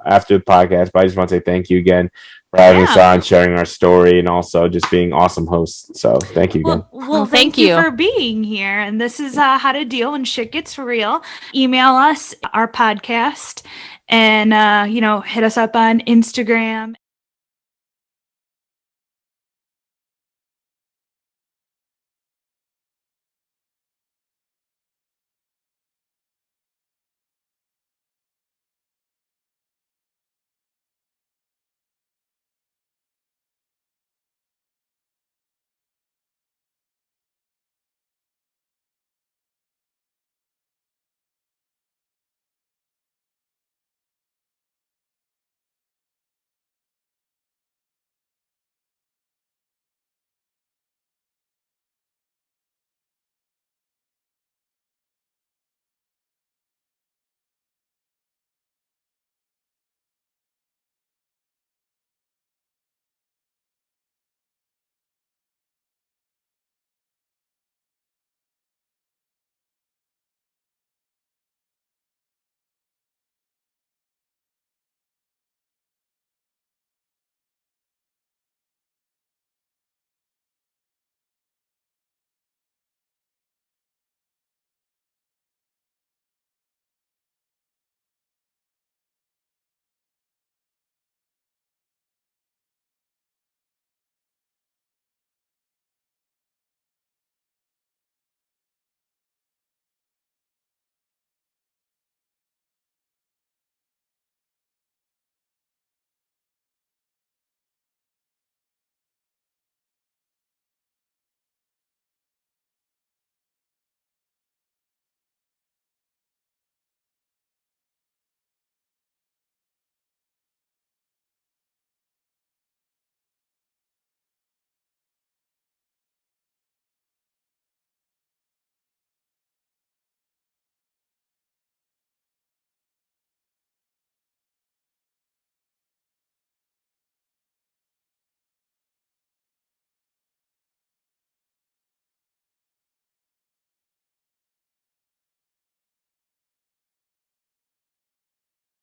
after the podcast. But I just want to say thank you again for having us on, sharing our story, and also just being awesome hosts. So thank you again. Well, thank you for being here. And this is How to Deal When Shit Gets Real. Email us our podcast and, hit us up on Instagram.